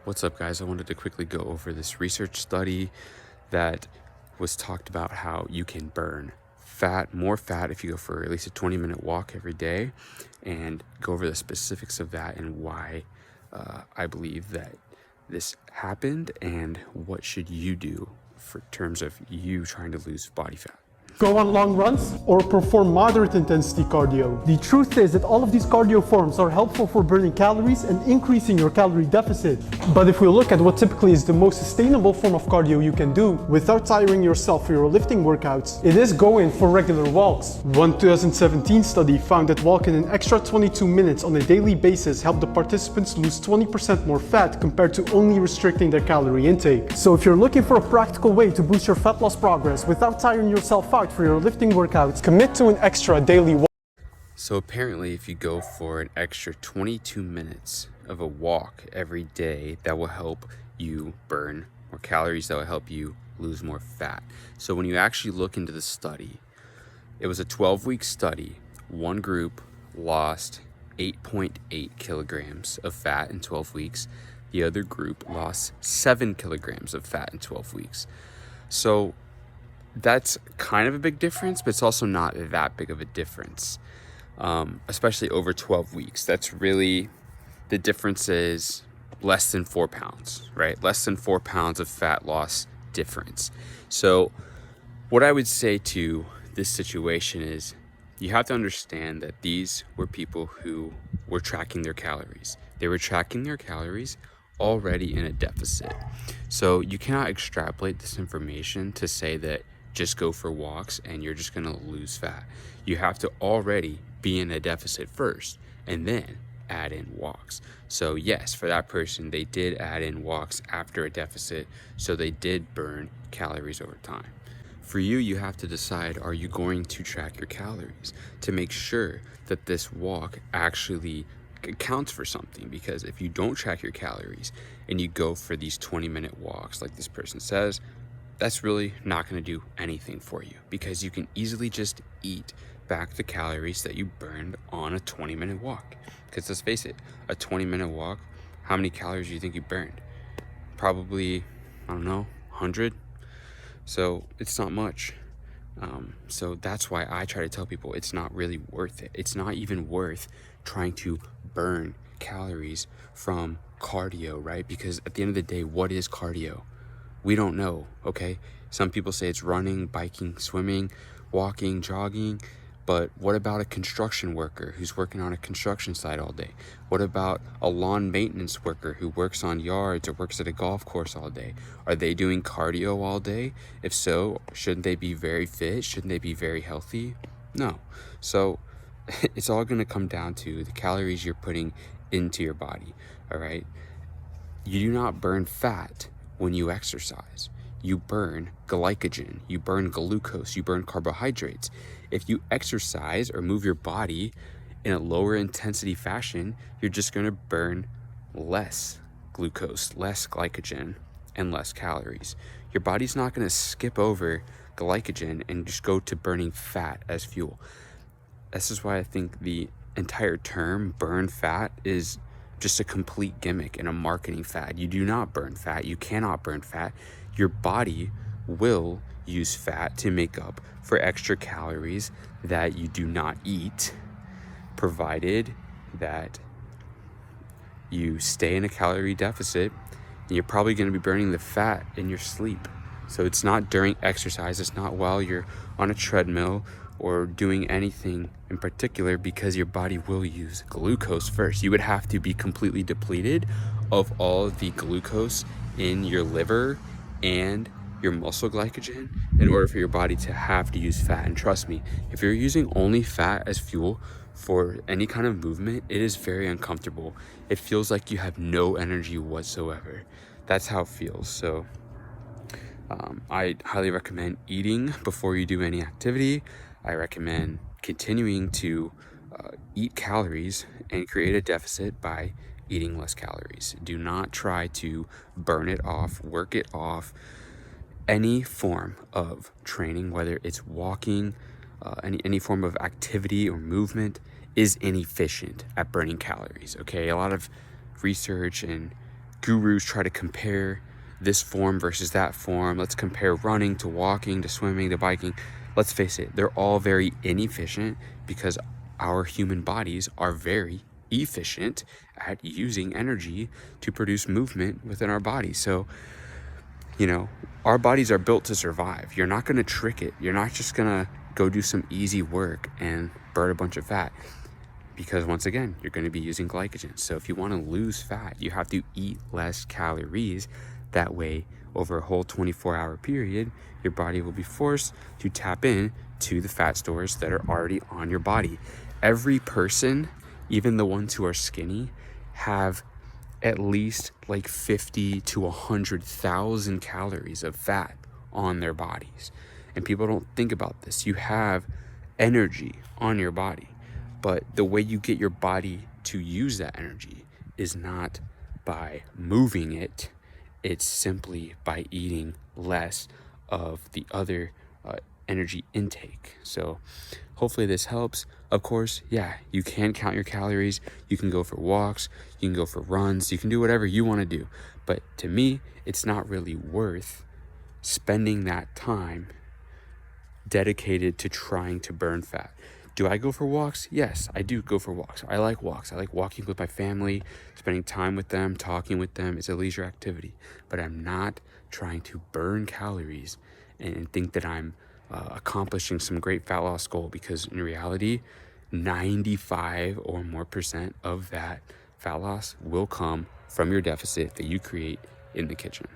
What's up, guys? I wanted to quickly go over this research study that was talked about how you can burn more fat if you go for at least a 20-minute walk every day, and go over the specifics of that and why I believe that this happened and what should you do for terms of you trying to lose body fat. Go on long runs or perform moderate intensity cardio. The truth is that all of these cardio forms are helpful for burning calories and increasing your calorie deficit. But if we look at what typically is the most sustainable form of cardio you can do without tiring yourself for your lifting workouts, it is going for regular walks. One 2017 study found that walking an extra 22 minutes on a daily basis helped the participants lose 20% more fat compared to only restricting their calorie intake. So if you're looking for a practical way to boost your fat loss progress without tiring yourself out for your lifting workouts, commit to an extra daily walk. So apparently, if you go for an extra 22 minutes of a walk every day, that will help you burn more calories, that will help you lose more fat. So when you actually look into the study, it was a 12-week study. One group lost 8.8 kilograms of fat in 12 weeks. The other group lost 7 kilograms of fat in 12 weeks. So that's kind of a big difference, but it's also not that big of a difference, especially over 12 weeks. That's really, the difference is less than 4 pounds, right? Less than 4 pounds of fat loss difference. So what I would say to this situation is you have to understand that these were people who were tracking their calories. They were tracking their calories already in a deficit. So you cannot extrapolate this information to say that just go for walks and you're just gonna lose fat. You have to already be in a deficit first and then add in walks. So yes, for that person, they did add in walks after a deficit, so they did burn calories over time. For you, you have to decide, are you going to track your calories to make sure that this walk actually counts for something? Because if you don't track your calories and you go for these 20-minute walks like this person says, that's really not going to do anything for you, because you can easily just eat back the calories that you burned on a 20-minute walk. Because let's face it, a 20-minute walk, how many calories do you think you burned? Probably, I don't know, 100. So it's not much. So that's why I try to tell people it's not really worth it. It's not even worth trying to burn calories from cardio, right? Because at the end of the day, what is cardio? We don't know, okay? Some people say it's running, biking, swimming, walking, jogging, but what about a construction worker who's working on a construction site all day? What about a lawn maintenance worker who works on yards or works at a golf course all day? Are they doing cardio all day? If so, shouldn't they be very fit? Shouldn't they be very healthy? No. So it's all gonna come down to the calories you're putting into your body, all right? You do not burn fat when you exercise. You burn glycogen, you burn glucose, you burn carbohydrates. If you exercise or move your body in a lower intensity fashion, you're just gonna burn less glucose, less glycogen, and less calories. Your body's not gonna skip over glycogen and just go to burning fat as fuel. This is why I think the entire term burn fat is just a complete gimmick and a marketing fad. You do not burn fat. You cannot burn fat. Your body will use fat to make up for extra calories that you do not eat, provided that you stay in a calorie deficit, and you're probably going to be burning the fat in your sleep. So it's not during exercise. It's not while you're on a treadmill or doing anything in particular, because your body will use glucose first. You would have to be completely depleted of all the glucose in your liver and your muscle glycogen in order for your body to have to use fat. And trust me, if you're using only fat as fuel for any kind of movement, it is very uncomfortable. It feels like you have no energy whatsoever. That's how it feels. So I highly recommend eating before you do any activity. I recommend continuing to eat calories and create a deficit by eating less calories. Do not try to burn it off, work it off. Any form of training, whether it's walking, any form of activity or movement, is inefficient at burning calories, okay? A lot of research and gurus try to compare this form versus that form. Let's compare running to walking to swimming to biking. Let's face it, they're all very inefficient because our human bodies are very efficient at using energy to produce movement within our body. So, you know, our bodies are built to survive. You're not going to trick it. You're not just going to go do some easy work and burn a bunch of fat, because once again, you're going to be using glycogen. So if you want to lose fat, you have to eat less calories. That way, over a whole 24-hour period, your body will be forced to tap in to the fat stores that are already on your body. Every person, even the ones who are skinny, have at least like 50 to 100,000 calories of fat on their bodies. And people don't think about this. You have energy on your body, but the way you get your body to use that energy is not by moving it. It's simply by eating less of the other energy intake. So hopefully this helps. Of course, yeah, you can count your calories. You can go for walks. You can go for runs. You can do whatever you want to do. But to me, it's not really worth spending that time dedicated to trying to burn fat. Do I go for walks? Yes, I do go for walks. I like walks. I like walking with my family, spending time with them, talking with them. It's a leisure activity. But I'm not trying to burn calories and think that I'm accomplishing some great fat loss goal, because in reality, 95 or more % of that fat loss will come from your deficit that you create in the kitchen.